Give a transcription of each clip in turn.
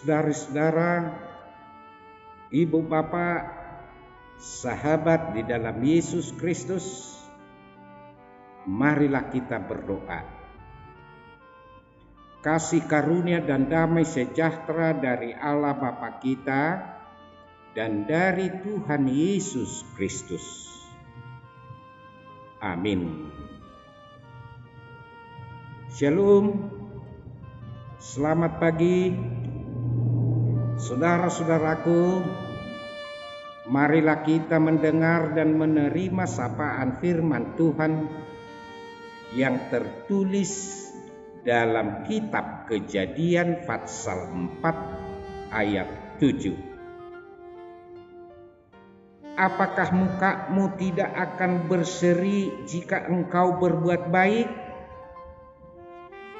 Saudara-saudara, ibu bapak, sahabat di dalam Yesus Kristus, marilah kita berdoa. Kasih karunia dan damai sejahtera dari Allah Bapa kita dan dari Tuhan Yesus Kristus. Amin. Shalom. Selamat pagi, saudara-saudaraku. Marilah kita mendengar dan menerima sapaan firman Tuhan yang tertulis dalam kitab Kejadian pasal 4 ayat 7. Apakah mukamu tidak akan berseri jika engkau berbuat baik?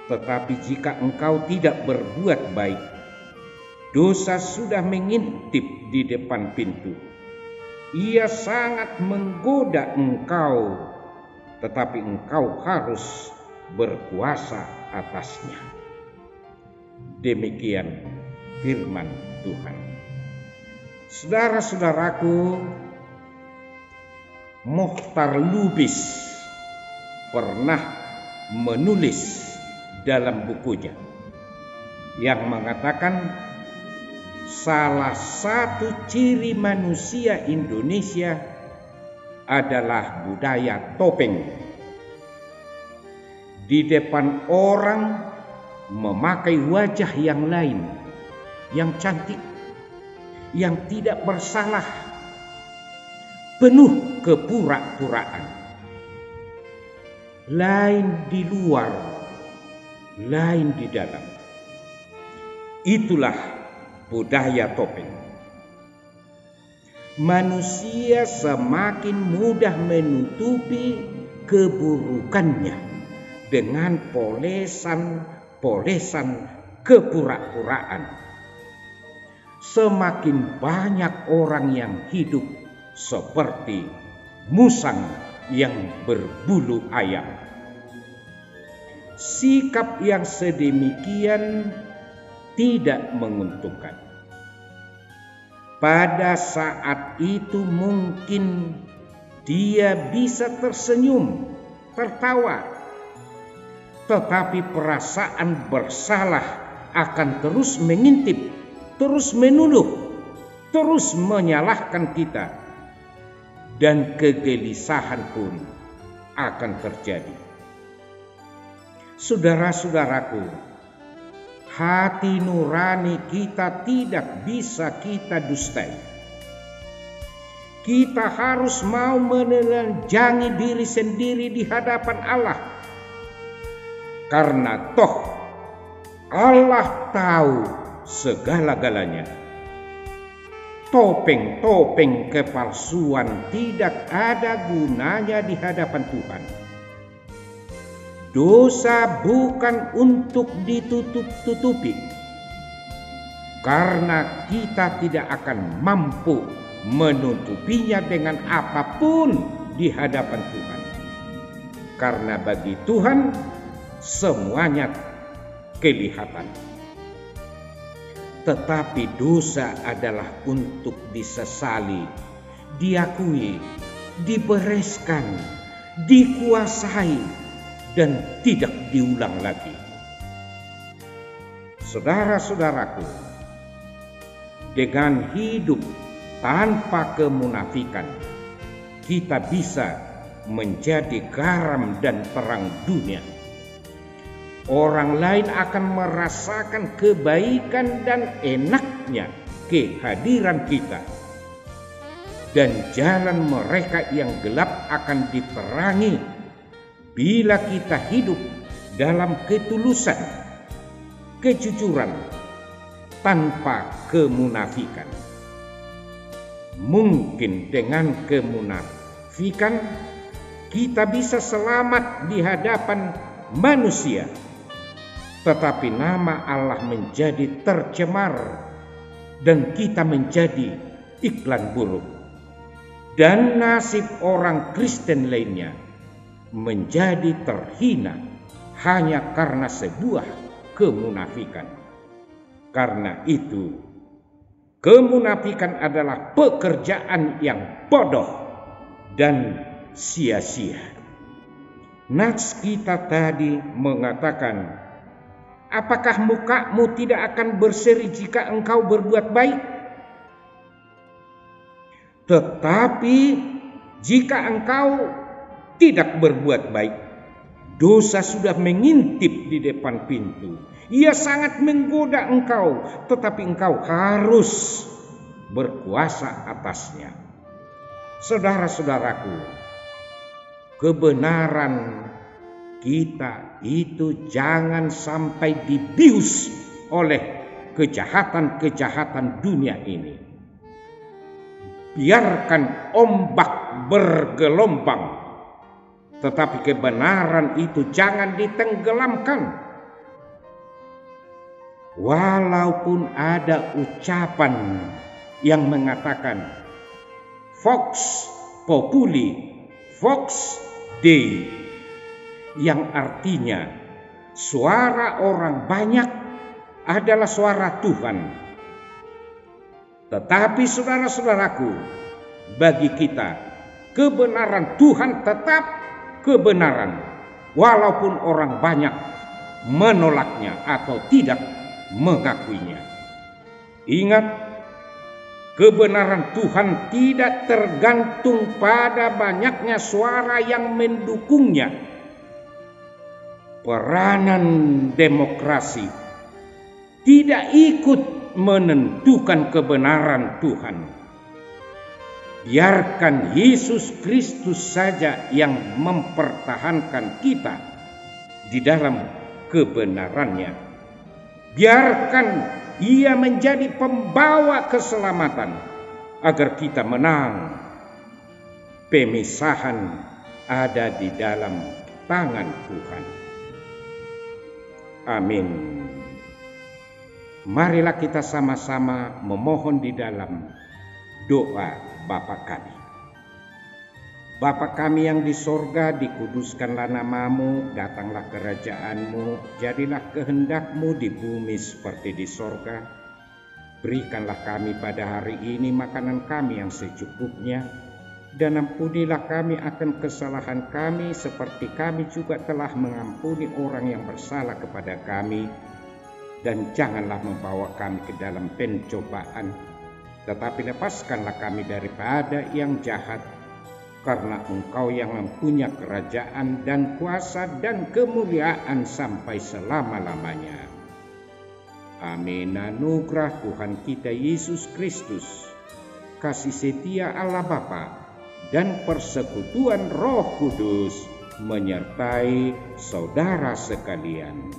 Tetapi jika engkau tidak berbuat baik, dosa sudah mengintip di depan pintu. Ia sangat menggoda engkau, tetapi engkau harus berkuasa atasnya. Demikian firman Tuhan. Saudara-saudaraku, Mokhtar Lubis pernah menulis dalam bukunya yang mengatakan salah satu ciri manusia Indonesia adalah budaya topeng. Di depan orang memakai wajah yang lain, yang cantik, yang tidak bersalah, penuh kepura-puraan. Lain di luar, lain di dalam. Itulah budaya topeng. Manusia semakin mudah menutupi keburukannya dengan polesan kepura-puraan. Semakin banyak orang yang hidup seperti musang yang berbulu ayam. Sikap yang sedemikian tidak menguntungkan. Pada saat itu mungkin dia bisa tersenyum, tertawa, tetapi perasaan bersalah akan terus mengintip, terus menuduh, terus menyalahkan kita, dan kegelisahan pun akan terjadi. Saudara-saudaraku, hati nurani kita tidak bisa kita dustai. Kita harus mau menelanjangi diri sendiri di hadapan Allah. Karena toh Allah tahu segala-galanya. Topeng-topeng kepalsuan tidak ada gunanya di hadapan Tuhan. Dosa bukan untuk ditutup-tutupi, karena kita tidak akan mampu menutupinya dengan apapun di hadapan Tuhan. Karena bagi Tuhan semuanya kelihatan. Tetapi dosa adalah untuk disesali, diakui, dibereskan, dikuasai, dan tidak diulang lagi. Saudara-saudaraku, dengan hidup tanpa kemunafikan, kita bisa menjadi garam dan terang dunia. Orang lain akan merasakan kebaikan dan enaknya kehadiran kita, dan jalan mereka yang gelap akan diterangi bila kita hidup dalam ketulusan, kejujuran, tanpa kemunafikan. Mungkin dengan kemunafikan kita bisa selamat di hadapan manusia, tetapi nama Allah menjadi tercemar dan kita menjadi iklan buruk. Dan nasib orang Kristen lainnya menjadi terhina hanya karena sebuah kemunafikan. Karena itu, kemunafikan adalah pekerjaan yang bodoh dan sia-sia. Nats kita tadi mengatakan, apakah mukamu tidak akan berseri jika engkau berbuat baik? Tetapi jika engkau tidak berbuat baik, dosa sudah mengintip di depan pintu. Ia sangat menggoda engkau, tetapi engkau harus berkuasa atasnya. Saudara-saudaraku, kebenaran kita itu jangan sampai dibius oleh kejahatan-kejahatan dunia ini. Biarkan ombak bergelombang, tetapi kebenaran itu jangan ditenggelamkan. Walaupun ada ucapan yang mengatakan Vox Populi, Vox Dei, yang artinya suara orang banyak adalah suara Tuhan. Tetapi saudara-saudaraku, bagi kita kebenaran Tuhan tetap kebenaran, walaupun orang banyak menolaknya atau tidak mengakuinya. Ingat, kebenaran Tuhan tidak tergantung pada banyaknya suara yang mendukungnya. Peranan demokrasi tidak ikut menentukan kebenaran Tuhan. Biarkan Yesus Kristus saja yang mempertahankan kita di dalam kebenarannya. Biarkan Ia menjadi pembawa keselamatan agar kita menang. Pemisahan ada di dalam tangan Tuhan. Amin. Marilah kita sama-sama memohon di dalam doa Bapa kami. Bapa kami yang di sorga, dikuduskanlah namamu, datanglah kerajaanmu, jadilah kehendakmu di bumi seperti di sorga. Berikanlah kami pada hari ini makanan kami yang secukupnya, dan ampunilah kami akan kesalahan kami seperti kami juga telah mengampuni orang yang bersalah kepada kami. Dan janganlah membawa kami ke dalam pencobaan, tetapi lepaskanlah kami daripada yang jahat. Karena Engkau yang mempunyai kerajaan dan kuasa dan kemuliaan sampai selama-lamanya. Amin. Anugerah Tuhan kita Yesus Kristus, kasih setia Allah Bapa, dan persekutuan Roh Kudus menyertai saudara sekalian.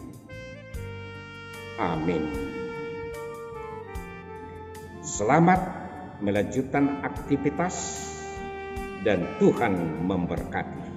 Amin. Selamat melanjutkan aktivitas dan Tuhan memberkati.